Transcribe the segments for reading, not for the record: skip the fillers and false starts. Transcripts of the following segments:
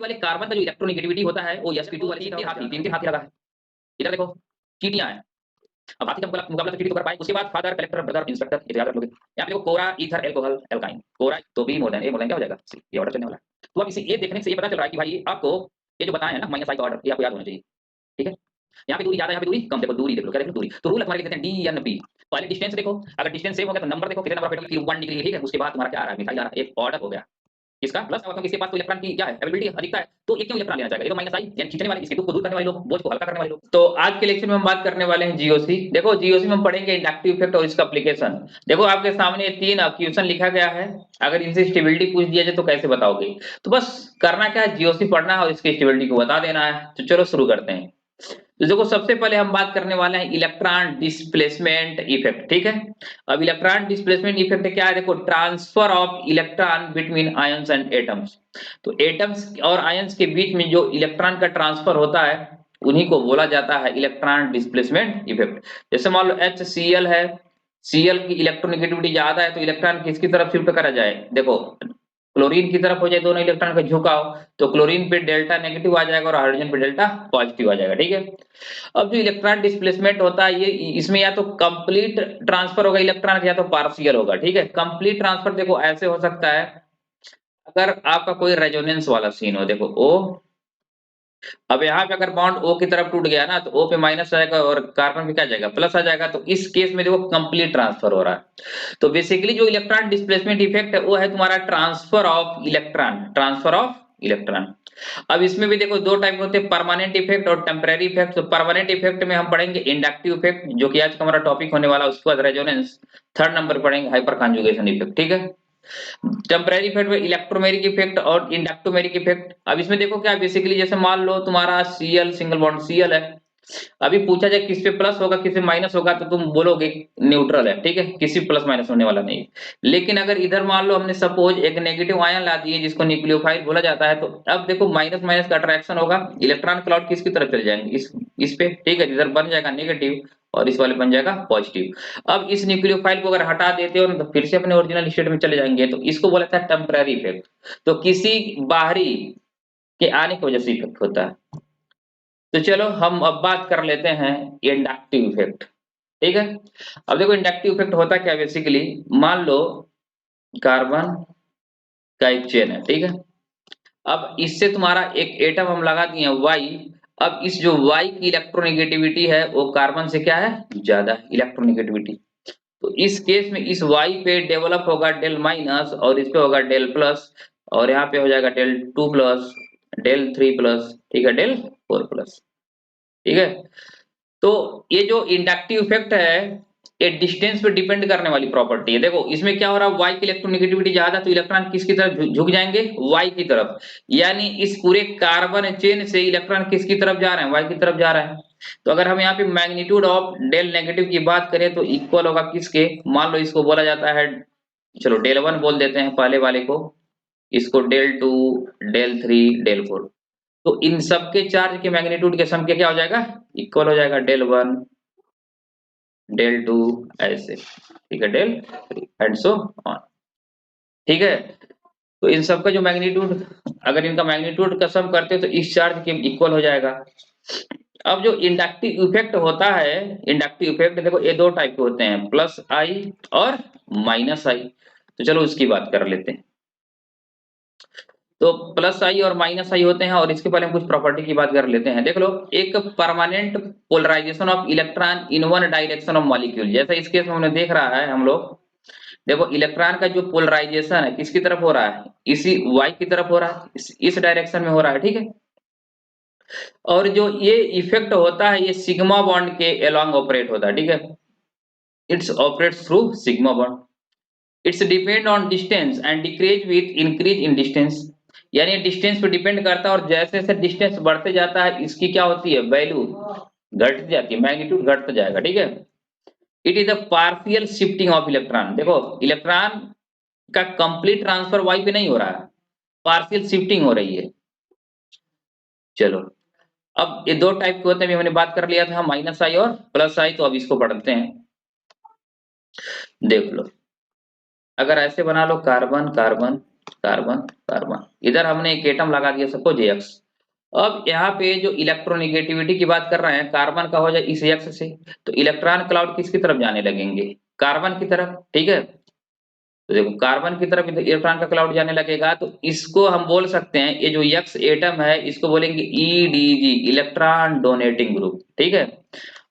वाले कार्बन का जो इलेक्ट्रोनेगेटिविटी होता है वो sp2 वाले तीन के हाथ ही लगा है। इधर देखो चींटियां हैं। अब हाथी का मुकाबला तो चींटी तो कर पाए। उसके बाद फादर, कलेक्टर, ब्रदर, इंस्पेक्टर, ये याद रख लोगे। यहाँ पे देखो कोरा, ईथर, एल्कोहल, एल्काइन। कोरा तो be more than A, more than क्या हो जाएगा सी। ये ऑर्डर चलने वाला है। तो अब इसे ये देखने से ये पता चल रहा है कि भाई आपको ये जो बताया है ना माइनस आई का ऑर्डर, ये आपको याद होना चाहिए। ठीक है, यहाँ पे दूरी ज्यादा, यहाँ पे दूरी कम। देखो दूरी देख लो, क्या देख लो दूरी। तो रूल हमारे लिख देते हैं डी एन पी। पहले डिस्टेंस देखो, अगर डिस्टेंस सेम हो गया तो नंबर देखो, कितने नंबर ऑफ एटम 1 डिग्री। ठीक है, उसके बाद तुम्हारा क्या आ रहा है, मिथाइल आ रहा है। एक ऑर्डर हो गया इसका प्लस। अब इसके पास तो इलेक्ट्रॉन की क्या है, अवेलेबिलिटी अधिकता है, तो ये क्यों इलेक्ट्रॉन लेना चाहेगा। ये तो माइनस आई यानी खींचने वाले, इसके दुख को दूर करने वाले लोग, बोझ को हल्का करने वाले लोग। तो आज के लेक्चर में हम बात करने वाले हैं जीओसी। देखो जीओसी में हम पढ़ेंगे इंडक्टिव इफेक्ट और इसका एप्लीकेशन। देखो आपके सामने 3 क्वेश्चन लिखा गया है, अगर इनसे स्टेबिलिटी पूछ दिया जाए तो कैसे बताओगे। तो बस करना क्या है, जीओसी पढ़ना है और इसकी स्टेबिलिटी को बता देना है। तो चलो शुरू करते हैं। तो देखो सबसे पहले हम बात करने वाले हैं इलेक्ट्रॉन डिस्प्लेसमेंट इफेक्ट। ठीक है, अब इलेक्ट्रॉन डिस्प्लेसमेंट इफेक्ट क्या है, देखो transfer of electron between ions and atoms. तो एटम्स और आयंस के बीच में जो इलेक्ट्रॉन का ट्रांसफर होता है उन्हीं को बोला जाता है इलेक्ट्रॉन डिस्प्लेसमेंट इफेक्ट। जैसे मान लो HCl है, Cl की इलेक्ट्रोनेगेटिविटी ज्यादा है तो इलेक्ट्रॉन किसकी तरफ शिफ्ट करा जाए, देखो क्लोरीन की तरफ हो जाए, दोनों इलेक्ट्रॉन का झुकाव, तो क्लोरीन पे डेल्टा नेगेटिव आ जाएगा और हाइड्रोजन पे डेल्टा पॉजिटिव आ जाएगा। ठीक है, अब जो इलेक्ट्रॉन डिस्प्लेसमेंट होता है ये इसमें या तो कंप्लीट ट्रांसफर होगा इलेक्ट्रॉन या तो पार्शियल होगा। ठीक है, कंप्लीट ट्रांसफर देखो ऐसे हो सकता है अगर आपका कोई रेजोनेंस वाला सीन हो। देखो ओ, अब यहाँ पे अगर बॉन्ड O की तरफ टूट गया ना तो O पे माइनस आएगा और कार्बन पे क्या जाएगा, प्लस आ जाएगा। तो इस केस में देखो कंप्लीट ट्रांसफर हो रहा है। तो बेसिकली जो इलेक्ट्रॉन डिस्प्लेसमेंट इफेक्ट है वो है तुम्हारा transfer of electron, transfer of electron. अब इसमें भी देखो 2 टाइप होते हैं, परमानेंट इफेक्ट और टेम्परेरी इफेक्ट। तो परमानेंट इफेक्ट में हम पढ़ेंगे इंडक्टिव इफेक्ट जो कि आज का हमारा टॉपिक होने वाला है, उसके बाद रेजोनेंस, थर्ड नंबर पढ़ेंगे हाइपर कॉन्जुगेशन इफेक्ट। ठीक है, टेम्परेरी इफेक्ट में इलेक्ट्रोमेरिक इफेक्ट और इंडक्टोमेरिक इफेक्ट। अब इसमें देखो क्या बेसिकली जैसे मान लो तुम्हारा Cl सिंगल बॉन्ड Cl है, अभी पूछा जाए किस पे प्लस होगा किस पे माइनस होगा तो तुम बोलोगे न्यूट्रल है। ठीक है, किसी प्लस माइनस होने वाला नहीं। लेकिन अगर इधर मान लो हमने सपोज एक नेगेटिव आयन ला दिए जिसको न्यूक्लियोफाइल बोला जाता है, तो अब देखो माइनस माइनस का अट्रैक्शन होगा, इलेक्ट्रॉन क्लाउड किसकी तरफ चले जाएंगे, इस पे। ठीक है, इधर बन जाएगा नेगेटिव और इस वाले बन जाएगा पॉजिटिव। अब इस न्यूक्लियोफाइल को अगर हटा देते हो तो फिर से अपने ओरिजिनल स्टेट में चले जाएंगे, तो इसको बोला था टेम्पररी इफेक्ट। तो किसी बाहरी के आने की वजह से इफेक्ट होता है। तो चलो हम अब बात कर लेते हैं इंडक्टिव इफेक्ट। ठीक है, अब देखो इंडक्टिव इफेक्ट होता क्या बेसिकली, मान लो कार्बन का एक चेन है। ठीक है, अब इससे तुम्हारा एक एटम हम लगा दिए वाई। अब इस जो वाई की इलेक्ट्रोनेगेटिविटी है वो कार्बन से क्या है, ज्यादा है इलेक्ट्रोनेगेटिविटी। तो इस केस में इस वाई पे डेवलप होगा डेल माइनस और इस पे होगा डेल प्लस, और यहाँ पे हो जाएगा डेल 2 प्लस, डेल 3 प्लस, ठीक है, डेल 4 प्लस। ठीक है, तो ये जो इंडक्टिव इफेक्ट है ये डिस्टेंस पे डिपेंड करने वाली प्रॉपर्टी है। देखो इसमें क्या हो रहा है, वाई की इलेक्ट्रोनेगेटिविटी ज्यादा तो इलेक्ट्रॉन किसकी तरफ झुक जाएंगे, वाई की तरफ। यानी इस पूरे कार्बन चेन से इलेक्ट्रॉन किसकी तरफ जा रहे हैं, वाई की तरफ जा रहे हैं। तो अगर हम यहाँ पे मैग्नीट्यूड ऑफ डेल नेगेटिव की बात करें तो इक्वल होगा किसके, मान लो इसको बोला जाता है, चलो डेल 1 बोल देते हैं पहले वाले को, इसको डेल 2, डेल 3, डेल 4। तो इन सबके चार्ज के मैग्नीट्यूड के सम के क्या हो जाएगा, इक्वल हो जाएगा डेल 1, डेल 2, ऐसे। ठीक है, डेल 3 एंड सो ऑन। ठीक है, तो इन सबका जो मैग्नीट्यूड, अगर इनका मैग्नीट्यूड का सम करते हो तो इस चार्ज के इक्वल हो जाएगा। अब जो इंडक्टिव इफेक्ट होता है, इंडक्टिव इफेक्ट देखो ये 2 टाइप के होते हैं, प्लस आई और माइनस आई। तो चलो उसकी बात कर लेते हैं। तो प्लस आई और माइनस आई होते हैं और इसके पहले हम कुछ प्रॉपर्टी की बात कर लेते हैं। देख लो, एक permanent polarization of electron in one direction of molecule, जैसा इस केस में हमने देख रहा है हम लोग। देखो इलेक्ट्रॉन का जो पोलराइजेशन है किसकी तरफ हो रहा है, इसी वाई की तरफ हो रहा है, इस डायरेक्शन में हो रहा है। ठीक है, और जो ये इफेक्ट होता है ये सिग्मा बॉन्ड के अलोंग ऑपरेट होता है। ठीक है, it's operates through sigma bond. It's depend on distance and decrease with increase in distance. यानी डिस्टेंस पे डिपेंड करता है और जैसे जैसे डिस्टेंस बढ़ते जाता है इसकी क्या होती है, वैल्यू घटती जाती है, मैग्नीट्यूड घटता जाएगा। ठीक है, it is the partial shifting of electron. देखो इलेक्ट्रॉन का कंप्लीट ट्रांसफर वाई पे नहीं हो रहा है, पार्शियल शिफ्टिंग हो रही है। चलो अब ये 2 टाइप के होते हैं, हमने बात कर लिया था, माइनस आई और प्लस आई। तो अब इसको पढ़ते हैं। देख लो, अगर ऐसे बना low carbon carbon, carbon carbon, इधर हमने एक एटम लगा दिया सपोज x। अब यहाँ पे जो इलेक्ट्रोनेगेटिविटी की बात कर रहे हैं, कार्बन का हो जाए इस x से, तो इलेक्ट्रॉन क्लाउड किसकी तरफ जाने लगेंगे, कार्बन की तरफ, ठीक है। तो देखो कार्बन की तरफ इलेक्ट्रॉन का क्लाउड जाने लगेगा, तो इसको हम बोल सकते हैं, ये जो x एटम है इसको बोलेंगे EDG, इलेक्ट्रॉन डोनेटिंग ग्रुप, ठीक है।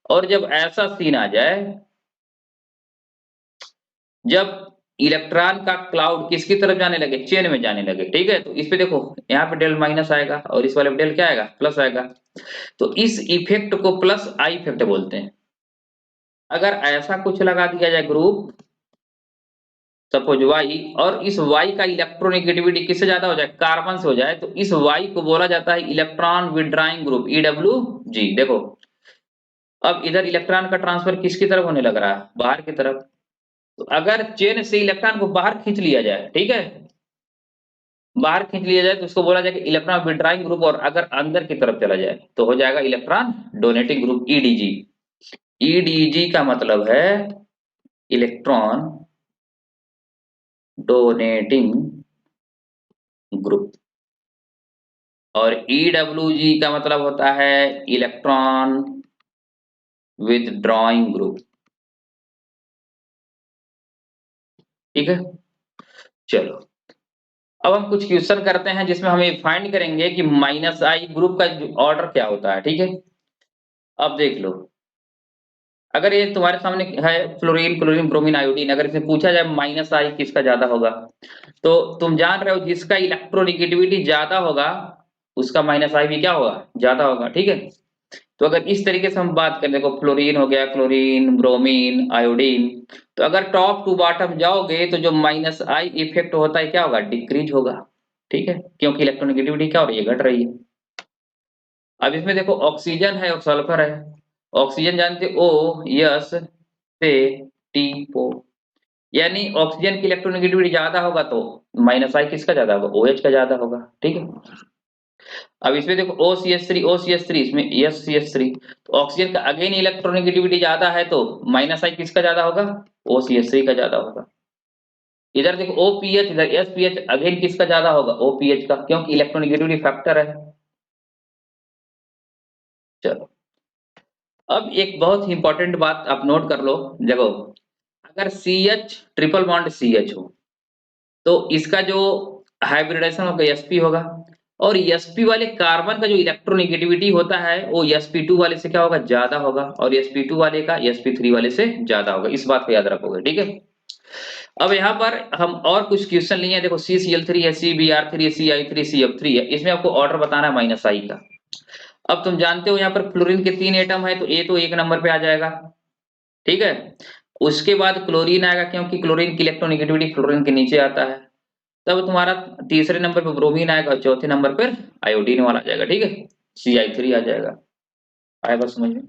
और जब ऐसा सीन आ जाए, जब इलेक्ट्रॉन का क्लाउड किसकी तरफ जाने लगे, चेन में जाने लगे, ठीक है, तो इस पे देखो यहाँ पे डेल माइनस आएगा और इस वाले पे डेल क्या आएगा, प्लस आएगा। तो इस इफेक्ट को प्लस आई इफेक्ट बोलते हैं। अगर ऐसा कुछ लगा दिया जाए ग्रुप सपोज Y, और इस Y का इलेक्ट्रोनेगेटिविटी किससे ज्यादा हो जाए, कार्बन से हो जाए, तो इस Y को बोला जाता है इलेक्ट्रॉन विड्रॉइंग ग्रुप, EWG। देखो अब इधर इलेक्ट्रॉन का ट्रांसफर किसकी तरफ होने लग रहा है, बाहर की तरफ। तो अगर चेन से इलेक्ट्रॉन को बाहर खींच लिया जाए, ठीक है, बाहर खींच लिया जाए, तो उसको बोला जाएगा इलेक्ट्रॉन विड्रॉइंग ग्रुप, और अगर अंदर की तरफ चला जाए तो हो जाएगा electron donating group, EDG। EDG का मतलब है इलेक्ट्रॉन डोनेटिंग ग्रुप, और EWG का मतलब होता है इलेक्ट्रॉन विथड्रॉइंग ग्रुप, ठीक है। चलो अब हम कुछ क्वेश्चन करते हैं जिसमें हमें फाइंड करेंगे कि माइनस आई ग्रुप का ऑर्डर क्या होता है, ठीक है। अब देख लो, अगर ये तुम्हारे सामने है फ्लोरीन क्लोरीन ब्रोमीन आयोडीन, अगर इसे पूछा जाए माइनस आई किसका ज्यादा होगा, तो तुम जान रहे हो जिसका इलेक्ट्रोनेगेटिविटी ज्यादा होगा उसका माइनस आई भी क्या होगा, ज्यादा होगा, ठीक है। तो अगर इस तरीके से हम बात करें, देखो फ्लोरीन हो गया, क्लोरीन ब्रोमीन आयोडीन, तो अगर टॉप टू बॉटम जाओगे तो जो माइनस आई इफेक्ट होता है क्या होगा, डिक्रीज होगा, ठीक है, क्योंकि इलेक्ट्रोनेगेटिविटी क्या हो रही है, घट रही है। अब इसमें देखो ऑक्सीजन है और सल्फर है, ऑक्सीजन जानते हो O से T, यानी ऑक्सीजन की इलेक्ट्रोनेगेटिविटी ज्यादा होगा तो माइनस आई किसका ज्यादा होगा, OH का ज्यादा होगा, ठीक है। अब इसमें देखो OCH3 इसमें SCH3, तो ऑक्सीजन का अगेन इलेक्ट्रोनेगेटिविटी ज्यादा है तो माइनस आई किसका ज्यादा होगा, OCH3 का ज्यादा होगा। इधर देखो OPH, इधर SPH, अगेन किसका ज्यादा होगा, OPH का, क्योंकि इलेक्ट्रोनेगेटिविटी फैक्टर है। चलो अब एक बहुत ही इंपॉर्टेंट बात आप नोट कर लो, देखो अगर CH ट्रिपल बॉन्ड CH हो तो इसका जो हाइब्रिडाइजेशन होगा sp होगा, और sp वाले कार्बन का जो इलेक्ट्रोनेगेटिविटी होता है वो sp2 वाले से क्या होगा, ज्यादा होगा, और sp2 वाले का sp3 वाले से ज्यादा होगा, इस बात को याद रखोगे, ठीक है। अब यहाँ पर हम और कुछ क्वेश्चन लिए हैं, देखो CCl3 है, CBr3 है, CI3 CF3 है, इसमें आपको ऑर्डर बताना है माइनस आई का। अब तुम जानते हो यहाँ पर फ्लोरीन के 3 एटम है, तो ए तो 1 नंबर पे आ जाएगा, ठीक है। उसके बाद क्लोरीन आएगा, क्योंकि क्लोरीन की इलेक्ट्रोनेगेटिविटी फ्लोरीन के नीचे आता है। तब तुम्हारा तीसरे नंबर पे ब्रोमीन आएगा और चौथे नंबर पर आयोडीन वाला आ जाएगा, ठीक है, CI3 आ जाएगा। आया बस समझ में।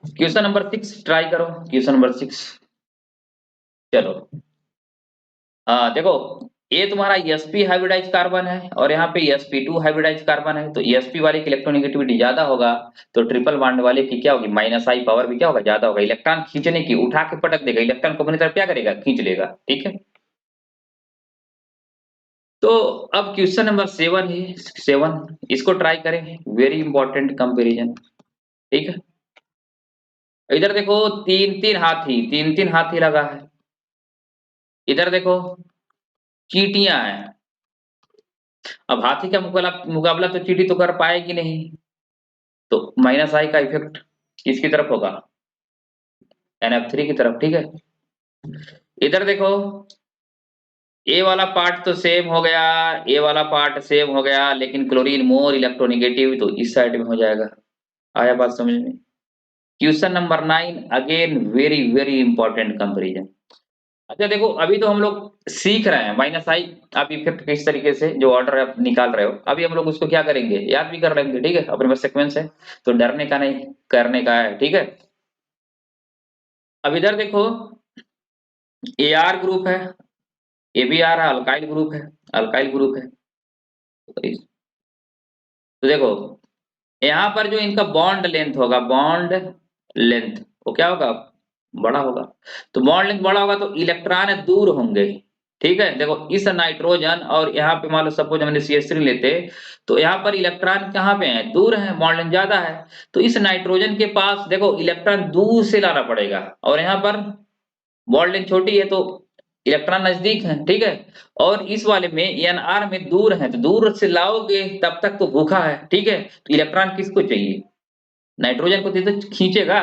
क्वेश्चन नंबर 6 ट्राई करो, क्वेश्चन नंबर 6। चलो देखो ये तुम्हारा sp हाइब्रिडाइज कार्बन है और यहाँ पे sp2 हाइब्रिडाइज कार्बन है, तो sp वाले की इलेक्ट्रोनेगेटिविटी ज्यादा होगा, तो ट्रिपल बॉन्ड वाले की क्या होगी, माइनस आई पावर भी क्या होगा, ज्यादा होगा, इलेक्ट्रॉन खींचने की, उठा के पटक देगा, इलेक्ट्रॉन को अपनी तरफ क्या करेगा, खींच लेगा, ठीक है। तो अब क्वेश्चन नंबर 7 है, 7 इसको ट्राई करें, वेरी इंपॉर्टेंट कंपैरिजन, ठीक है। इधर देखो तीन तीन हाथी लगा है, इधर देखो चींटियां हैं। अब हाथी का मुकाबला तो चींटी तो कर पाएगी नहीं, तो माइनस आई का इफेक्ट किसकी तरफ होगा, NF3 की तरफ, ठीक है। इधर देखो ए वाला पार्ट तो सेम हो गया, ए वाला पार्ट सेम हो गया, लेकिन क्लोरीन मोर इलेक्ट्रोनेगेटिव, तो इस साइड में हो जाएगा। आया बात समझ में। Question number 9 again very very important comparison. अच्छा देखो अभी तो हम लोग सीख रहे हैं माइनस आई आप इफेक्ट किस तरीके से जो ऑर्डर आप निकाल रहे हो, अभी हम लोग उसको क्या करेंगे, याद भी कर लेंगे, ठीक है, अपने पास सीक्वेंस है, तो डरने का नहीं, करने का है, ठीक है। अब इधर देखो AR ग्रुप है, ABR है, अल्काइल ग्रुप है, अल्काइल ग्रुप है। तो देखो यहाँ पर जो इनका बॉन्ड लेंथ होगा, बॉन्ड लेंथ वो क्या होगा, बड़ा होगा। तो बॉन्ड लेंथ बड़ा होगा तो इलेक्ट्रॉन दूर होंगे, ठीक है। देखो इस नाइट्रोजन और यहाँ पे मान लो सपोज हमने CH3 लेते, तो यहाँ पर इलेक्ट्रॉन कहाँ पे है, दूर है, बॉन्ड ज्यादा है। तो इस नाइट्रोजन के पास देखो इलेक्ट्रॉन दूर से लाना पड़ेगा, और यहाँ पर बॉन्ड लेंथ छोटी है तो इलेक्ट्रॉन नजदीक है, ठीक है। और इस वाले में NR में दूर है, तो दूर से लाओगे तब तक तो भूखा है, ठीक है। तो इलेक्ट्रॉन किसको चाहिए, नाइट्रोजन को तो खींचेगा,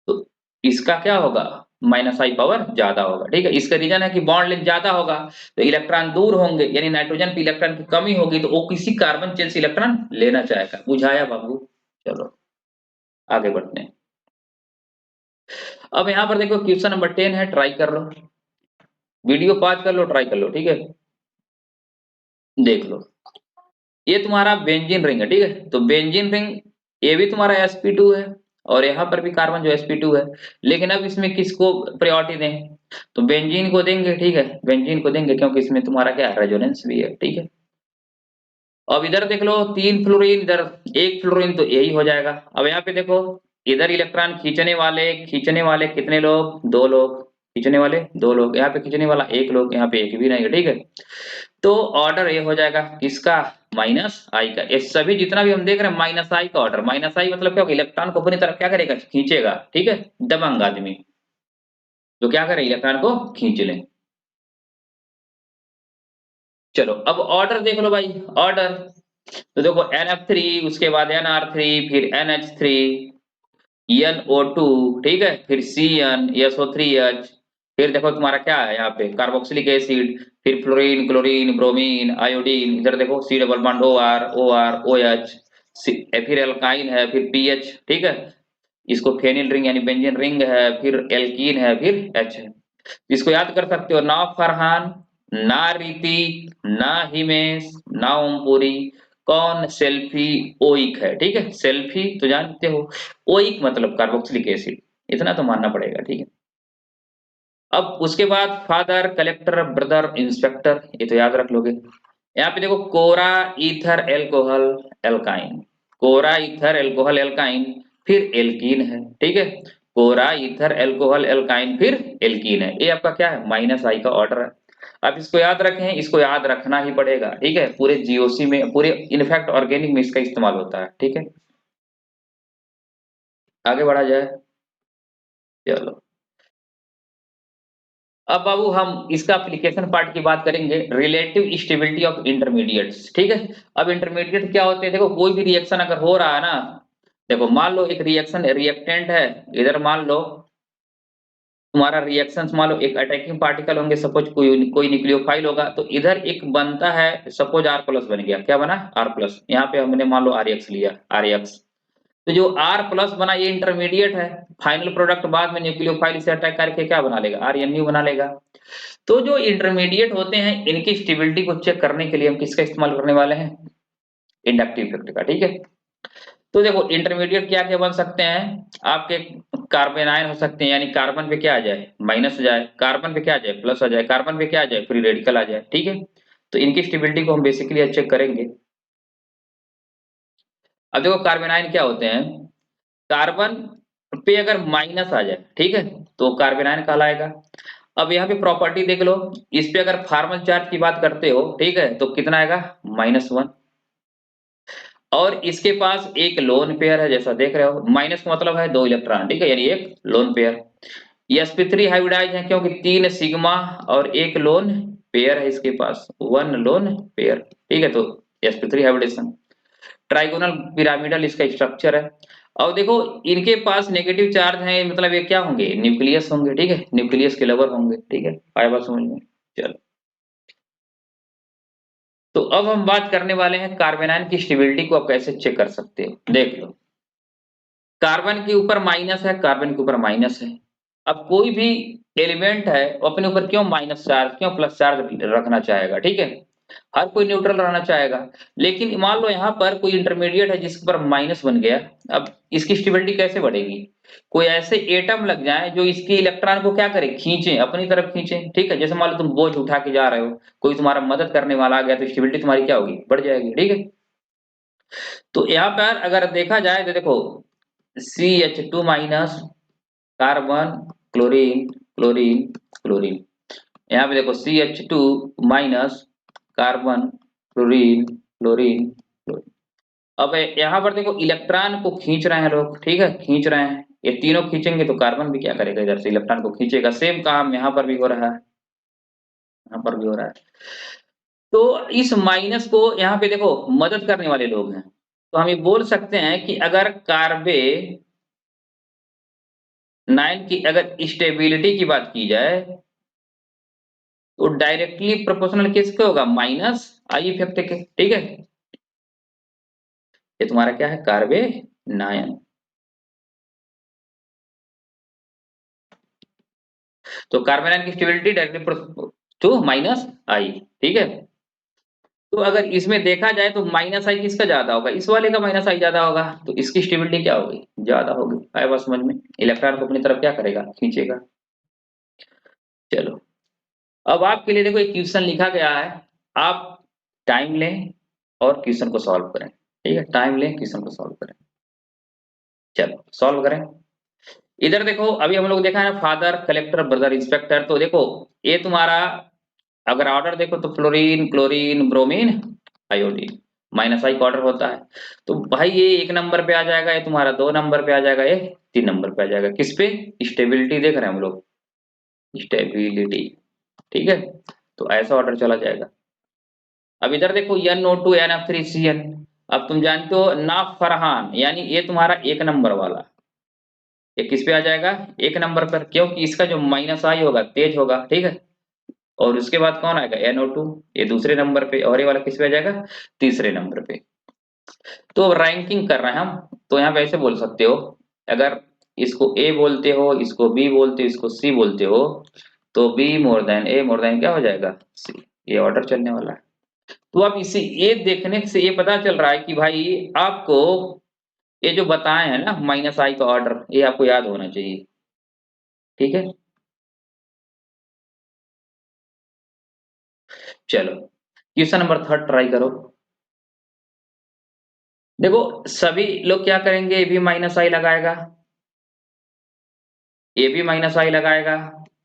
तो इसका क्या होगा, -I पावर ज्यादा होगा, ठीक है। इसका रीजन है कि बॉन्ड लेंथ ज्यादा होगा, तो इलेक्ट्रॉन दूर होंगे, यानी नाइट्रोजन पे इलेक्ट्रॉन की कमी होगी, तो वो किसी कार्बन चेन से इलेक्ट्रॉन लेना चाहेगा। बुझाया बाबू। चलो आगे बढ़ते हैं। अब यहाँ पर देखो क्वेश्चन नंबर 10 है, ट्राई कर लो, वीडियो पॉज कर लो, ट्राई कर लो, ठीक है। देख लो, ये तुम्हारा बेंजीन रिंग है, ठीक है। तो बेंजीन रिंग ये भी तुम्हारा sp2 है, और यहाँ पर भी कार्बन जो sp2 है, लेकिन अब इसमें किसको प्रायोरिटी दें, तो बेंजीन को देंगे, ठीक है, बेंजीन को देंगे, क्योंकि इसमें तुम्हारा क्या है, रेजोनेंस भी है, ठीक है। अब इधर देख लो 3 फ्लोरीन, इधर 1 फ्लोरीन, तो यही हो जाएगा। अब यहाँ पे देखो इधर इलेक्ट्रॉन खींचने वाले कितने लोग, 2 लोग, खींचने वाले 2 लोग, यहाँ पे खींचने वाला 1 लोग, यहाँ पे एक भी नहीं है, ठीक है। तो ऑर्डर ये हो जाएगा किसका, -I का। ये सभी जितना भी हम देख रहे हैं -I का ऑर्डर, -I मतलब क्या होगा, इलेक्ट्रॉन को अपनी तरफ क्या करेगा, खींचेगा, ठीक है। दबंग आदमी जो क्या करे, इलेक्ट्रॉन को खींच ले। चलो अब ऑर्डर देख लो भाई, ऑर्डर तो देखो NF3, उसके बाद NR3, फिर NH3, NO2, ठीक है, फिर Cn, SO3H, फिर देखो तुम्हारा क्या है यहाँ पे, कार्बोक्सिलिक एसिड, फिर फ्लोरीन, क्लोरीन, ब्रोमीन, आयोडीन, इधर देखो C double bond OR, OR, OH, फिर एल्काइन है, फिर PH, ठीक है। इसको फेनिल रिंग यानी बेंजीन रिंग है, फिर एल्कीन है, फिर H है। इसको याद कर सकते हो, ना फरहान, ना रीतिक, ना हिमेश, ना ओमपुरी, कौन सेल्फी ओइक है, ठीक है। सेल्फी तो जानते हो, ओइक मतलब कार्बोक्सिलिक एसिड, इतना तो मानना पड़ेगा, ठीक है। अब उसके बाद फादर, कलेक्टर, ब्रदर, इंस्पेक्टर, ये तो याद रख लोगे। यहाँ पे देखो कोरा, ईथर, एल्कोहल, एल्काइन, कोरा, ईथर, एल्कोहल, एल्काइन, फिर एल्कीन है, ठीक है। कोरा, ईथर, एल्कोहल, एल्काइन, फिर एल्कीन है। ये आपका क्या है, -I का ऑर्डर है। अब इसको याद रखें, इसको याद रखना ही पड़ेगा, ठीक है। पूरे GOC में, पूरे इनफैक्ट ऑर्गेनिक में इसका इस्तेमाल होता है, ठीक है। आगे बढ़ा जाए, चलो। अब बाबू हम इसका एप्लीकेशन पार्ट की बात करेंगे, रिलेटिव स्टेबिलिटी ऑफ इंटरमीडिएट्स, ठीक है। अब इंटरमीडिएट क्या होते हैं, देखो कोई भी रिएक्शन अगर हो रहा है ना, देखो मान लो एक रिएक्शन रिएक्टेंट है, इधर मान लो तुम्हारा रिएक्शंस, मान लो एक अटैकिंग पार्टिकल होंगे, सपोज कोई न्यूक्लियोफाइल होगा, तो इधर एक बनता है, सपोज R+ बन गया, क्या बना, R+, यहाँ पे हमने मान लो RX लिया, RX, तो जो R+ बना ये इंटरमीडिएट है, फाइनल प्रोडक्ट बाद में न्यूक्लियोफाइल से अटैक करके क्या बना लेगा, RNU बना लेगा। तो जो इंटरमीडिएट होते हैं इनकी स्टेबिलिटी को चेक करने के लिए हम किसका इस्तेमाल करने वाले हैं, इंडक्टिव इफेक्ट का, ठीक है। तो देखो इंटरमीडिएट क्या क्या बन सकते हैं आपके, कार्बन आयन हो सकते हैं, यानी कार्बन पे क्या आ जाए, माइनस हो जाए, कार्बन पे क्या आ जाए, प्लस आ जाए, कार्बन पे क्या आ जाए, फ्री रेडिकल आ जाए, ठीक है। तो इनकी स्टेबिलिटी को हम बेसिकली चेक करेंगे। अब देखो कार्बन आयन क्या होते हैं, कार्बन पे अगर माइनस आ जाए, ठीक है, तो कार्बन आयन कहलाएगा। अब यहाँ पे प्रॉपर्टी देख लो, इस पे अगर फार्मल चार्ज की बात करते हो, ठीक है, तो कितना आएगा, -1, और इसके पास एक लोन पेयर है, जैसा देख रहे हो, माइनस का मतलब है 2 इलेक्ट्रॉन, ठीक है, यानी एक लोन पेयर। sp3 हाइब्रिडाइज है, क्योंकि 3 सिग्मा और एक लोन पेयर है इसके पास, 1 लोन पेयर, ठीक है। तो sp3 हाइब्रिडेशन, ट्राइगोनल पिरामिडल इसका स्ट्रक्चर है। और देखो इनके पास नेगेटिव चार्ज है, मतलब ये क्या होंगे, न्यूक्लियस होंगे, ठीक है, न्यूक्लियस के लवर होंगे, ठीक है, आया बात समझ में। चलो तो अब हम बात करने वाले हैं कार्बन आयन की स्टेबिलिटी को आप कैसे चेक कर सकते हो, देख लो। कार्बन के ऊपर माइनस है, कार्बन के ऊपर माइनस है। अब कोई भी एलिमेंट है वो अपने ऊपर क्यों माइनस चार्ज, क्यों प्लस चार्ज रखना चाहेगा, ठीक है। हर कोई न्यूट्रल रहना चाहेगा, लेकिन मान लो यहाँ पर कोई इंटरमीडिएट है जिसके ऊपर माइनस बन गया, अब इसकी स्टेबिलिटी कैसे बढ़ेगी, कोई ऐसे एटम लग जाए जो इसके इलेक्ट्रॉन को क्या करे, खींचे, अपनी तरफ खींचे, ठीक है। जैसे मान लो तुम बोझ उठा के जा रहे हो, कोई तुम्हारा मदद करने वाला आ गया, तो स्टेबिलिटी तुम्हारी क्या होगी, बढ़ जाएगी, ठीक है। तो यहाँ पर अगर देखा जाए तो देखो CH2- carbon, chlorine, chlorine, chlorine, यहाँ पे देखो CH2 minus carbon chlorine chlorine chlorine. अब यहाँ पर देखो इलेक्ट्रॉन को खींच रहे हैं लोग, ठीक है, खींच रहे हैं, ये तीनों खींचेंगे तो कार्बन भी क्या करेगा, इधर से इलेक्ट्रॉन को खींचेगा। सेम काम यहाँ पर भी हो रहा है, यहाँ पर भी हो रहा है। तो इस माइनस को यहाँ पे देखो मदद करने वाले लोग हैं, तो हम ये बोल सकते हैं कि अगर कार्बे 9 की अगर स्टेबिलिटी की बात की जाए तो डायरेक्टली प्रोपोर्शनल किसके होगा, माइनस आई इफेक्ट के, ठीक है। ये तुम्हारा क्या है, कार्बे 9। तो कार्बन आयन की स्टेबिलिटी डायरेक्टली टू माइनस आई, ठीक है। तो अगर इसमें देखा जाए तो माइनस आई किसका ज्यादा होगा, इस वाले का माइनस आई ज्यादा होगा, तो इसकी स्टेबिलिटी क्या होगी, ज्यादा होगी। आया बात समझ में, इलेक्ट्रॉन को अपनी तरफ क्या करेगा, खींचेगा। चलो अब आपके लिए देखो एक क्वेश्चन लिखा गया है, आप टाइम लें और क्वेश्चन को सॉल्व करें, ठीक है, टाइम लें क्वेश्चन को सॉल्व करें। चलो सॉल्व करें। इधर देखो अभी हम लोग देखा है ना, फादर कलेक्टर ब्रदर इंस्पेक्टर, तो देखो ये तुम्हारा अगर ऑर्डर देखो तो fluorine chlorine bromine iodine, minus I का ऑर्डर होता है। तो भाई ये 1 नंबर पे आ जाएगा, ये तुम्हारा 2 नंबर पे आ जाएगा, ये 3 नंबर पे आ जाएगा। किस पे, स्टेबिलिटी देख रहे हैं हम लोग, स्टेबिलिटी, ठीक है। तो ऐसा ऑर्डर चला जाएगा। अब इधर देखो NO2 NF3CN, अब तुम जानते हो ना फरहान, यानी ये तुम्हारा 1 नंबर वाला, ये किस पे आ जाएगा, 1 नंबर पर, क्योंकि इसका जो माइनस आई होगा तेज होगा, ठीक है। और उसके बाद कौन आएगा, NO2, ये दूसरे नंबर पे, और ये वाला किस पे आ जाएगा, तीसरे नंबर पे। तो अब रैंकिंग कर रहे हैं हम, तो यहाँ पे ऐसे बोल सकते हो, अगर इसको A बोलते हो, इसको B बोलते हो, इसको C बोलते हो, तो B more than A more than क्या हो जाएगा, C। ये ऑर्डर चलने वाला है। तो अब इसे ये देखने से ये पता चल रहा है कि भाई आपको ये जो बताए हैं ना माइनस आई का ऑर्डर, ये आपको याद होना चाहिए, ठीक है। चलो क्वेश्चन नंबर 3 ट्राई करो। देखो सभी लोग क्या करेंगे, ए भी माइनस आई लगाएगा, ए भी माइनस आई लगाएगा,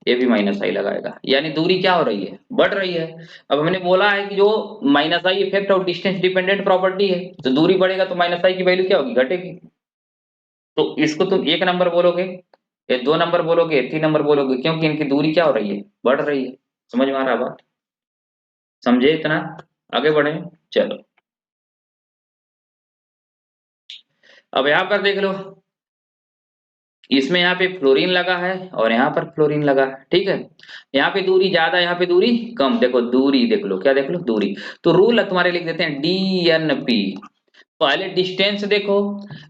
ए भी माइनस आई लगाएगा, यानी दूरी क्या हो रही है, बढ़ रही है। अब हमने बोला है कि जो माइनस आई इफेक्ट और डिस्टेंस डिपेंडेंट प्रॉपर्टी है, तो दूरी बढ़ेगा तो माइनस आई की वैल्यू क्या होगी, घटेगी। तो इसको तुम 1 नंबर बोलोगे, ये 2 नंबर बोलोगे, 3 नंबर बोलोगे, क्योंकि इनकी दूरी क्या हो रही है, बढ़ रही है। समझ में आ रहा बात, समझे इतना, आगे बढ़े। चलो अब यहाँ पर देख लो, इसमें यहाँ पे फ्लोरीन लगा है और यहाँ पर फ्लोरीन लगा है, ठीक है। यहाँ पे दूरी ज्यादा, यहाँ पे दूरी कम, देखो दूरी देख लो, क्या देख लो, दूरी। तो रूल तुम्हारे लिख देते हैं DNP। पहले डिस्टेंस देखो,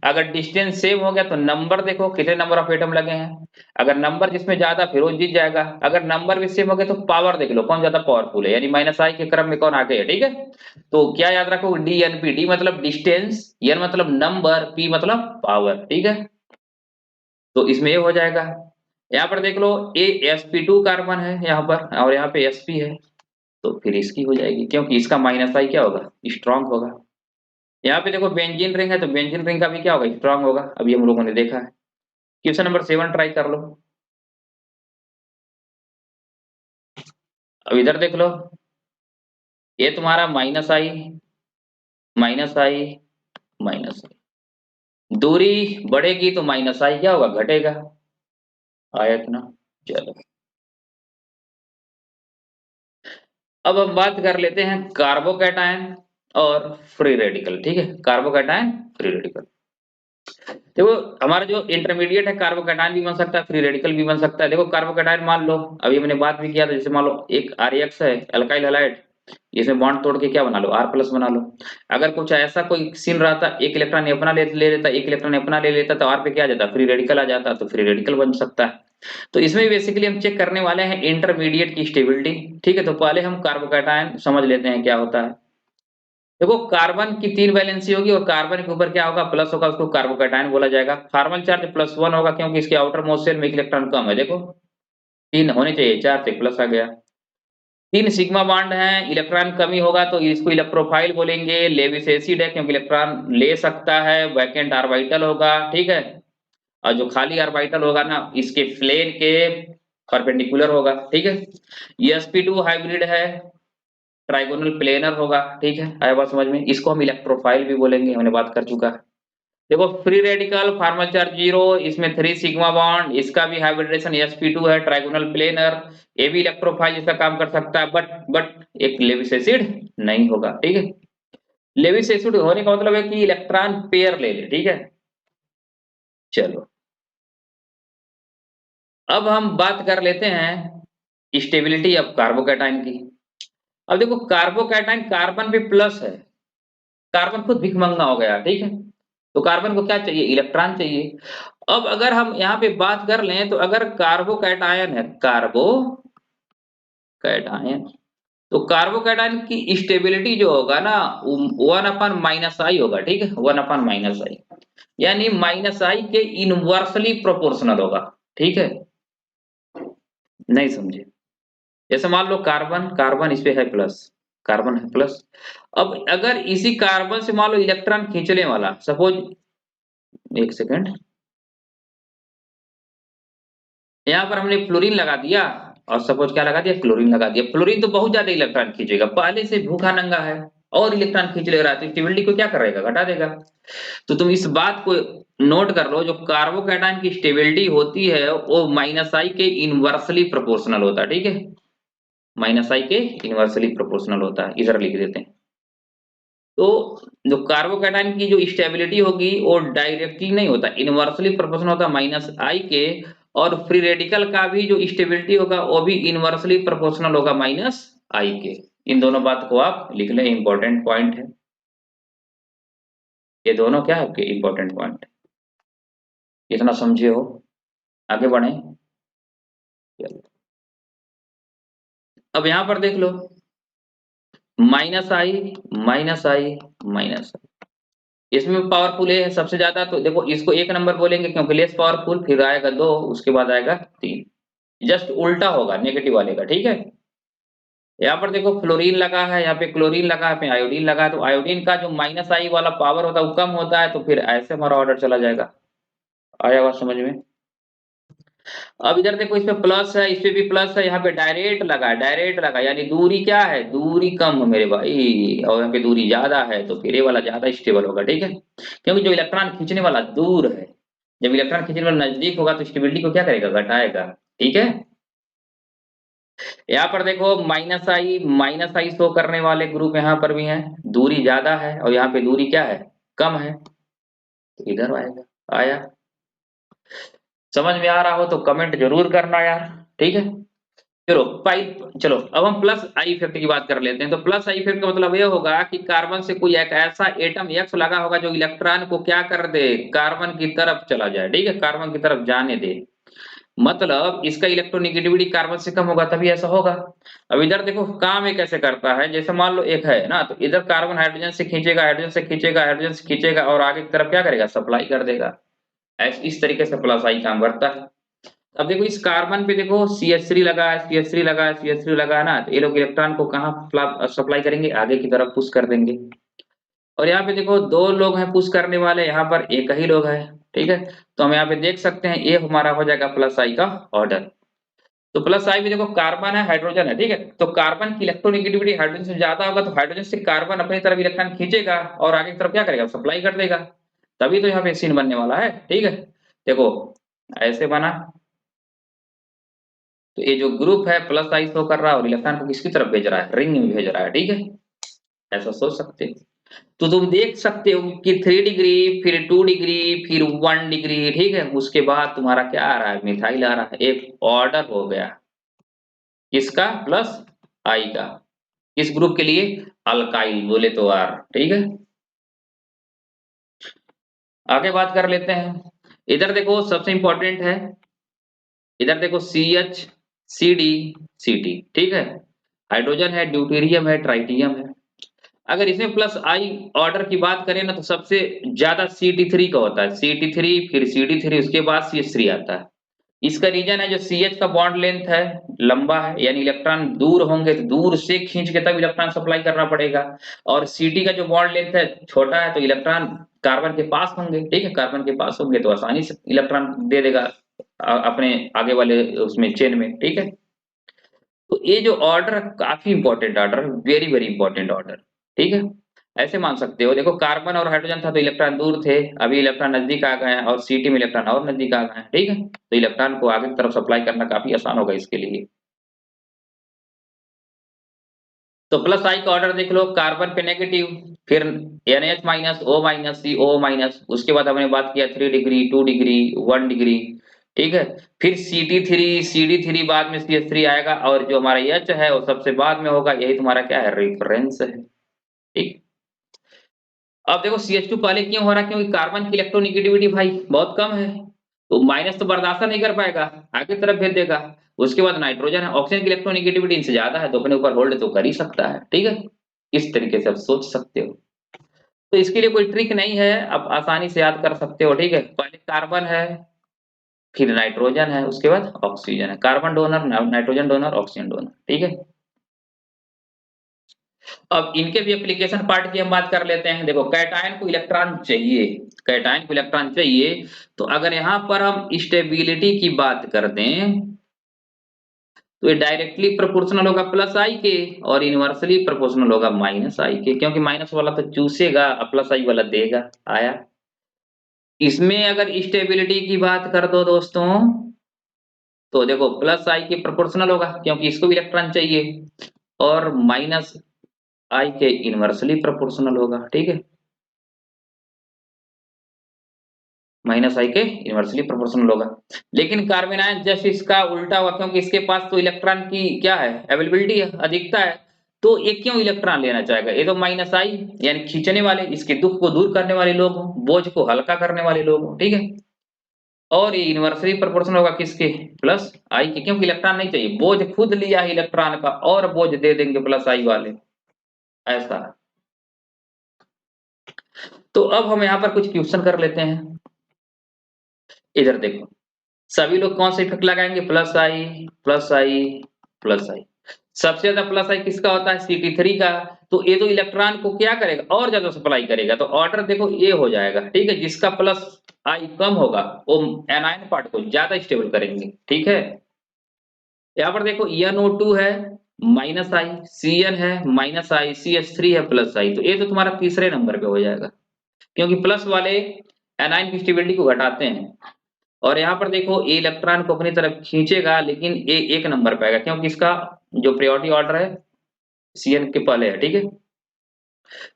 अगर डिस्टेंस सेम हो गया तो नंबर देखो कितने नंबर ऑफ एटम लगे हैं, अगर नंबर जिसमें ज्यादा फिर वो जीत जाएगा, अगर नंबर भी सेम हो गया तो पावर देख लो कौन ज्यादा पावरफुल है, यानी माइनस आई के क्रम में कौन आगे है, ठीक है। तो क्या याद रखो, DNP, डी मतलब डिस्टेंस, N मतलब नंबर, P मतलब पावर, ठीक है। तो इसमें ये हो जाएगा। यहाँ पर देख लो sp2 कार्बन है यहाँ पर और यहाँ पे sp है, तो फिर इसकी हो जाएगी, क्योंकि इसका माइनस आई क्या होगा, स्ट्रांग होगा। यहाँ पे देखो बेंजीन रिंग है, तो बेंजीन रिंग का भी क्या होगा, स्ट्रांग होगा, अभी हम लोगों ने देखा है। क्वेश्चन नंबर 7 ट्राई कर लो। अब इधर देख लो, ये तुम्हारा माइनस आई माइनस आई माइनस आई, दूरी बढ़ेगी तो माइनस आई क्या होगा, घटेगा। आया इतना। चलो अब हम बात कर लेते हैं कार्बोकैटायन और फ्री रेडिकल, ठीक है, कार्बोकैटायन फ्री रेडिकल। देखो हमारा जो इंटरमीडिएट है कार्बोकैटायन भी बन सकता है, फ्री रेडिकल भी बन सकता है। देखो कार्बोकैटायन मान लो, अभी हमने बात भी किया था, जैसे मान लो एक RX है अल्काइल हैलाइड, इसमें बॉन्ड तोड़ के क्या बना लो, R+ बना लो। अगर कुछ ऐसा कोई सीन रहता, एक इलेक्ट्रॉन अपना ले लेता, एक इलेक्ट्रॉन अपना ले लेता, तो R पे क्या आ जाता, फ्री रेडिकल आ जाता, तो फ्री रेडिकल बन सकता है। तो इसमें बेसिकली हम चेक करने वाले हैं इंटरमीडिएट की स्टेबिलिटी, ठीक है। तो पहले हम कार्बोकैटायन समझ लेते हैं क्या होता है। देखो कार्बन की 3 वैलेंसी होगी और कार्बन के ऊपर क्या होगा, प्लस होगा, उसको कार्बोकैटायन बोला जाएगा। फॉर्मल चार्ज +1 होगा, क्योंकि इसके आउटर मोस्ट शेल में एक इलेक्ट्रॉन कम है, देखो 3 होने चाहिए, 4 से प्लस आ गया। 3 सिग्मा बॉन्ड है, इलेक्ट्रॉन कमी होगा तो इसको इलेक्ट्रोफाइल बोलेंगे। लेविस एसिड है क्योंकि इलेक्ट्रॉन ले सकता है, वैकेंट ऑर्बिटल होगा, ठीक है। और जो खाली ऑर्बिटल होगा ना, इसके प्लेन के परपेंडिकुलर होगा, ठीक है। sp2 हाइब्रिड है, ट्राइगोनल प्लेनर होगा, ठीक है। आया बात समझ में? इसको हम इलेक्ट्रोफाइल भी बोलेंगे, हमने बात कर चुका है। देखो फ्री रेडिकल फार्मल चार्ज 0, इसमें 3 सिग्मा बॉन्ड, इसका भी हाइब्रिडेशन sp2 है, ट्राइगोनल प्लेनर, ये भी इलेक्ट्रोफाइल जैसा काम कर सकता है, बट एक लेविस एसिड नहीं होगा, ठीक है। लेविस एसिड होने का मतलब है कि इलेक्ट्रॉन पेयर ले ले, ठीक है। चलो अब हम बात कर लेते हैं स्टेबिलिटी ऑफ कार्बोकैटायन की। अब देखो कार्बोकैटायन कार्बन पे प्लस है, कार्बन खुद भिखमंगा हो गया, ठीक है। तो कार्बन को क्या चाहिए? इलेक्ट्रॉन चाहिए। अब अगर हम यहाँ पे बात कर लें तो अगर कार्बोकैटायन है, कार्बोकैटायन, तो कार्बोकैटायन की स्टेबिलिटी जो होगा ना 1/-i होगा, ठीक है। 1/-i यानी -i के इनवर्सली प्रोपोर्शनल होगा, ठीक है। नहीं समझे? जैसे मान लो कार्बन, कार्बन इस पे है प्लस, कार्बन है प्लस। अब अगर इसी कार्बन से मान लो इलेक्ट्रॉन खींचने वाला, सपोज, एक सेकेंड, यहाँ पर हमने फ्लोरीन लगा दिया और सपोज क्या लगा दिया? क्लोरीन लगा दिया। फ्लोरीन तो बहुत ज्यादा इलेक्ट्रॉन खींचेगा, पहले से भूखा नंगा है और इलेक्ट्रॉन खींच ले रहा है, तो स्टेबिलिटी को क्या करेगा? घटा देगा। तो तुम इस बात को नोट कर लो, जो कार्बोकैटायन की स्टेबिलिटी होती है वो -i के इनवर्सली प्रोपोर्शनल होता है, ठीक है। -i के इनवर्सली प्रोपोर्शनल होता है, इधर लिख देते हैं। तो जो कार्बोकैटायन की जो स्टेबिलिटी होगी वो डायरेक्टली नहीं होता, इनवर्सली प्रोपोर्शनल होता -i के, और फ्री रेडिकल का भी जो स्टेबिलिटी होगा वो भी इनवर्सली प्रोपोर्शनल होगा -i के। इन दोनों बात को आप लिख लें, इंपॉर्टेंट पॉइंट है ये दोनों, क्या है आपके इंपॉर्टेंट पॉइंट, इतना समझे हो। आगे बढ़े। अब यहां पर देख लो, -i, -i, इसमें पावरफुल ए है सबसे ज्यादा, तो देखो इसको 1 नंबर बोलेंगे क्योंकि लेस पावरफुल, फिर आएगा 2, उसके बाद आएगा 3, जस्ट उल्टा होगा नेगेटिव वाले का, ठीक है। यहाँ पर देखो फ्लोरीन लगा है, यहाँ पे क्लोरीन लगा है, यहाँ पे आयोडीन लगा है, तो आयोडीन का जो -i वाला पावर होता है वो कम होता है, तो फिर ऐसे हमारा ऑर्डर चला जाएगा। आया बात समझ में? अब इधर देखो इसमें प्लस है, इस पे भी प्लस है, यहाँ पे डायरेक्ट लगा है, डायरेक्ट लगा, यानी दूरी क्या है? दूरी कम है मेरे भाई, और यहाँ पे दूरी ज्यादा है, तो फिर ये वाला ज्यादा स्टेबल होगा, ठीक है। क्योंकि जो इलेक्ट्रॉन खींचने वाला दूर है, जब इलेक्ट्रॉन खींचने वाला नजदीक होगा तो स्टेबिलिटी को क्या करेगा? घटाएगा, ठीक है। यहाँ पर देखो -i शो करने वाले ग्रुप यहाँ पर भी हैं, दूरी ज्यादा है और यहाँ पे दूरी क्या है? कम है, तो इधर आएगा। आया समझ में आ रहा हो तो कमेंट जरूर करना यार, ठीक है। चलो अब हम प्लस आई इफेक्ट की बात कर लेते हैं। तो प्लस आई इफेक्ट का मतलब ये होगा कि कार्बन से कोई एक ऐसा एटम X लगा होगा जो इलेक्ट्रॉन को क्या कर दे? कार्बन की तरफ चला जाए, ठीक है, कार्बन की तरफ जाने दे। मतलब इसका इलेक्ट्रोनेगेटिविटी कार्बन से कम होगा, तभी ऐसा होगा। अब इधर देखो काम ये कैसे करता है, जैसे मान लो एक है ना, तो इधर कार्बन हाइड्रोजन से खींचेगा, हाइड्रोजन से खींचेगा, हाइड्रोजन से खींचेगा और आगे की तरफ क्या करेगा? सप्लाई कर देगा। इस तरीके से प्लस आई काम करता है। अब देखो इस कार्बन पे देखो CH3 लगा है, CH3 लगा है, CH3 लगा है ना, तो ये लोग इलेक्ट्रॉन को कहाँ सप्लाई करेंगे? आगे की तरफ पुश कर देंगे। और यहाँ पे देखो 2 लोग हैं पुश करने वाले, यहाँ पर एक ही लोग है, ठीक है। तो हम यहाँ पे देख सकते हैं ये हमारा हो जाएगा प्लस आई का ऑर्डर। तो प्लस आई में देखो कार्बन है, हाइड्रोजन है, ठीक है। तो कार्बन की इलेक्ट्रोनेगेटिविटी हाइड्रोजन से ज्यादा होगा, तो हाइड्रोजन से कार्बन अपनी तरफ इलेक्ट्रॉन खींचेगा और आगे की तरफ क्या करेगा? सप्लाई कर देगा। तभी तो यहाँ पे सीन बनने वाला है, ठीक है। देखो ऐसे बना, तो ये जो ग्रुप है प्लस आई शो कर रहा है और इलेक्ट्रॉन को किसकी तरफ भेज रहा है? रिंग में भेज रहा है, ठीक है। ऐसा सोच सकते हैं। तो तुम देख सकते हो कि 3 डिग्री, फिर 2 डिग्री, फिर 1 डिग्री, ठीक है। उसके बाद तुम्हारा क्या आ रहा है? मिथाइल आ रहा है। एक ऑर्डर हो गया किसका? प्लस आई का। किस ग्रुप के लिए? अल्काइल बोले तो आर, ठीक है। आगे बात कर लेते हैं। इधर देखो सबसे इंपॉर्टेंट है, इधर देखो CH CD CT, ठीक है। हाइड्रोजन है, ड्यूटेरियम है, ट्राइटियम है। अगर इसमें प्लस आई ऑर्डर की बात करें ना, तो सबसे ज्यादा CT3 का होता है, CT3 फिर CD3, उसके बाद CH3 आता है। इसका रीजन है जो CH का बॉन्ड लेंथ है लंबा है, यानी इलेक्ट्रॉन दूर होंगे तो दूर से खींच के तब इलेक्ट्रॉन सप्लाई करना पड़ेगा। और CT का जो बॉन्ड लेंथ है छोटा है, तो इलेक्ट्रॉन कार्बन के पास होंगे, ठीक है, कार्बन के पास होंगे तो आसानी से इलेक्ट्रॉन दे देगा अपने आगे वाले उसमें चेन में, ठीक है। तो ये जो ऑर्डर काफी important order, very very important order, ठीक है। ऐसे मान सकते हो, देखो कार्बन और हाइड्रोजन था तो इलेक्ट्रॉन दूर थे, अभी इलेक्ट्रॉन नजदीक आ गए हैं और सीटी में इलेक्ट्रॉन और नजदीक आ गए हैं, ठीक है। तो इलेक्ट्रॉन को आगे की तरफ सप्लाई करना काफी आसान होगा इसके लिए। तो प्लस आई का ऑर्डर देख लो, कार्बन पे नेगेटिव, फिर NH minus, O minus, CO minus, उसके बाद हमने बात किया 3 डिग्री, 2 डिग्री, 1 डिग्री, ठीक है। फिर Ct3, CD3 बाद में CH3 आएगा और जो हमारा H है वो सबसे बाद में होगा, यही तुम्हारा क्या है, रेफरेंस है, ठीक। अब देखो CH2 पहले क्यों हो रहा है, क्योंकि कार्बन की इलेक्ट्रोनेगेटिविटी भाई बहुत कम है, तो माइनस तो बर्दाश्त नहीं कर पाएगा, आगे तरफ भेज देगा। उसके बाद नाइट्रोजन है, ऑक्सीजन की इलेक्ट्रोनेगेटिविटी इनसे ज्यादा है, तो अपने ऊपर होल्ड तो कर ही सकता है, ठीक है। इस तरीके से आप सोच सकते हो। तो इसके लिए कोई ट्रिक नहीं है, आप आसानी से याद कर सकते हो, ठीक है। पहले कार्बन है, फिर नाइट्रोजन है, उसके बाद ऑक्सीजन है, carbon donor, nitrogen donor, oxygen donor, ठीक है। अब इनके भी एप्लीकेशन पार्ट की हम बात कर लेते हैं। देखो कैटायन को इलेक्ट्रॉन चाहिए, कैटायन को इलेक्ट्रॉन चाहिए, तो अगर यहाँ पर हम स्टेबिलिटी की बात कर दें तो ये डायरेक्टली प्रोपोर्शनल होगा प्लस आई के और इनवर्सली प्रोपोर्शनल होगा माइनस आई के, क्योंकि माइनस वाला तो चूसेगा प्लस आई वाला देगा, आया। इसमें अगर स्टेबिलिटी की बात कर दो दोस्तों, तो देखो प्लस आई के प्रोपोर्शनल होगा क्योंकि इसको भी इलेक्ट्रॉन चाहिए, और माइनस आई के इनवर्सली प्रोपोर्शनल होगा, ठीक है। माइनस आई के इनवर्सली प्रोपोर्शनल होगा। लेकिन कार्बन आयन जस्ट इसका उल्टा हुआ, क्योंकि इसके पास तो इलेक्ट्रॉन की क्या है, अवेलेबिलिटी है, अधिकता है, तो ये क्यों इलेक्ट्रॉन लेना चाहेगा, ये तो माइनस आई यानी खींचने वाले, इसके दुख को दूर करने वाले लोग हों, बोझ को हल्का करने वाले लोग हों, ठीक है। और ये इनवर्सली प्रोपोर्शनल होगा किसके, प्लस आई के, क्योंकि इलेक्ट्रॉन नहीं चाहिए, बोझ खुद लिया है इलेक्ट्रॉन का और बोझ दे देंगे प्लस आई वाले, ऐसा। तो अब हम यहाँ पर कुछ क्वेश्चन कर लेते हैं। इधर देखो, सभी लोग कौन सा इफेक्ट लगाएंगे, प्लस आई, प्लस आई, प्लस आई। सबसे ज्यादा प्लस आई किसका होता है, Ct3 का। तो ये तो इलेक्ट्रॉन को क्या करेगा, और ज्यादा सप्लाई करेगा, तो ऑर्डर देखो ये हो जाएगा, ठीक है। जिसका प्लस आई कम होगा वो एनायन पार्ट को ज्यादा स्टेबल करेंगे, ठीक है। यहाँ पर देखो NO2 है माइनस आई, Cn है माइनस आई, CH3 है प्लस आई, तो ये तो तुम्हारा तीसरे नंबर पे हो जाएगा, क्योंकि प्लस वाले एनायन की स्टेबिलिटी को घटाते हैं। और यहाँ पर देखो ये इलेक्ट्रॉन को अपनी तरफ खींचेगा, लेकिन ये एक नंबर पे आएगा क्योंकि इसका जो प्रायोरिटी ऑर्डर है Cn के पहले है, ठीक है।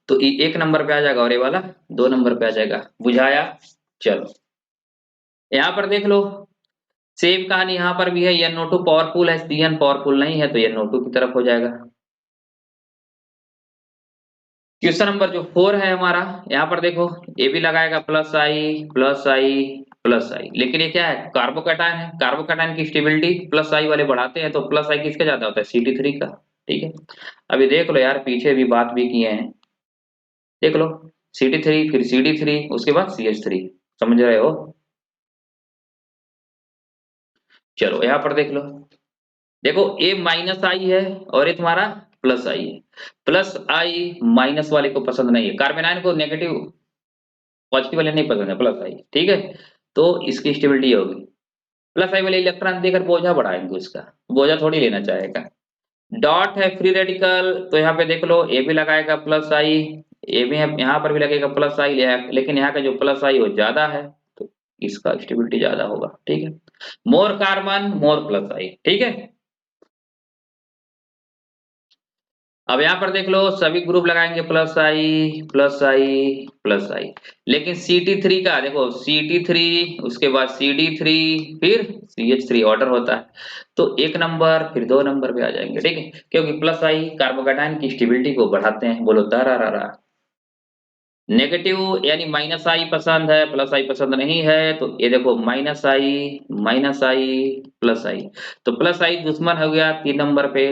तो ये एक नंबर पे आ जाएगा और ये वाला 2 नंबर पे आ जाएगा, बुझाया। चलो यहाँ पर देख लो, सेम कहानी यहाँ पर भी है, NO2 पावरफुल है, Cn पावरफुल नहीं है, तो NO2 की तरफ हो जाएगा। क्वेश्चन नंबर जो 4 है हमारा, यहाँ पर देखो ये भी लगाएगा प्लस आई, प्लस आई, प्लस आई, लेकिन ये क्या है, कार्बोकैटायन है, कार्बोकैटायन की स्टेबिलिटी प्लस आई वाले बढ़ाते हैं, तो प्लस आई किसका ज्यादा होता है, Ct3 का, ठीक है। अभी देख लो यार, पीछे भी बात भी किए हैं, देख लो Ct3 फिर CD3 उसके बाद CH3, समझ रहे हो। चलो यहाँ पर देख लो, देखो ये माइनस आई है और ये तुम्हारा प्लस आई है, प्लस आई माइनस वाले को पसंद नहीं है, कार्बन आयन को नेगेटिव पॉजिटिव वाले नहीं पसंद है, प्लस आई, ठीक है। तो इसकी स्टेबिलिटी होगी, प्लस आई वाले इलेक्ट्रॉन देकर बोझा बढ़ाएंगे, उसका बोझा थोड़ी लेना चाहेगा। डॉट है फ्री रेडिकल, तो यहाँ पे देख लो ये भी लगाएगा प्लस आई, ये भी है, यहाँ पर भी लगेगा प्लस आई, लेकिन यहाँ का जो प्लस आई वो ज्यादा है, तो इसका स्टेबिलिटी ज्यादा होगा, ठीक है। मोर कार्बन मोर प्लस आई, ठीक है। अब यहाँ पर देख लो, सभी ग्रुप लगाएंगे प्लस आई, प्लस आई, प्लस आई, लेकिन Ct3 का देखो, Ct3 उसके बाद CD3 फिर CH3 ऑर्डर होता है, तो एक नंबर फिर 2 नंबर पे आ जाएंगे, ठीक है, क्योंकि प्लस आई कार्बोकैटायन की स्टेबिलिटी को बढ़ाते हैं, बोलो तारा। नेगेटिव यानी माइनस आई पसंद है, प्लस आई पसंद नहीं है, तो ये देखो माइनस आई, प्लस आई, तो प्लस आई दुश्मन हो गया 3 नंबर पे,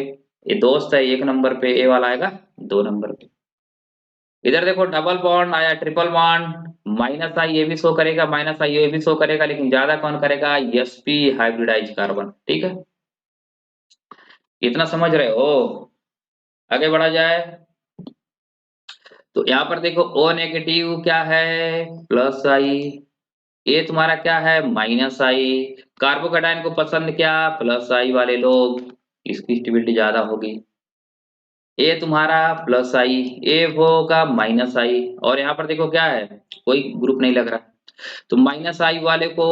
ये दोस्त है 1 नंबर पे, ये वाला आएगा 2 नंबर पे। इधर देखो डबल बॉन्ड आया, ट्रिपल बॉन्ड, माइनस आई ये भी शो करेगा, माइनस आई ये भी शो करेगा, लेकिन ज्यादा कौन करेगा, sp हाइब्रिडाइज कार्बन, ठीक है। इतना समझ रहे हो, आगे बढ़ा जाए। तो यहाँ पर देखो O नेगेटिव क्या है, प्लस आई, ये तुम्हारा क्या है माइनस आई। कार्बोकेटाइन को पसंद क्या प्लस आई वाले लोग, इसकी स्टेबिलिटी ज्यादा होगी। ये तुम्हारा प्लस आई, ये वो होगा माइनस आई, और यहाँ पर देखो क्या है कोई ग्रुप नहीं लग रहा, तो माइनस आई वाले को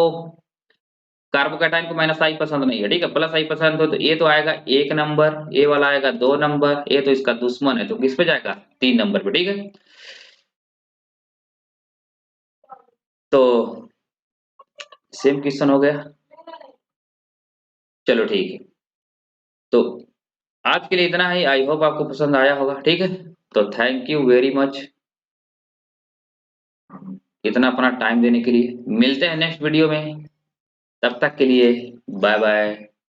कार्बोकेटाइन को माइनस आई पसंद नहीं है, ठीक है, प्लस आई पसंद हो तो ये तो आएगा 1 नंबर, ये वाला आएगा 2 नंबर, ये तो इसका दुश्मन है तो किस पे जाएगा 3 नंबर पे, ठीक है। तो सेम क्वेश्चन हो गया, चलो ठीक है। तो आज के लिए इतना ही, आई होप आपको पसंद आया होगा, ठीक है। तो थैंक यू वेरी मच इतना अपना टाइम देने के लिए, मिलते हैं नेक्स्ट वीडियो में, तब तक के लिए बाय बाय।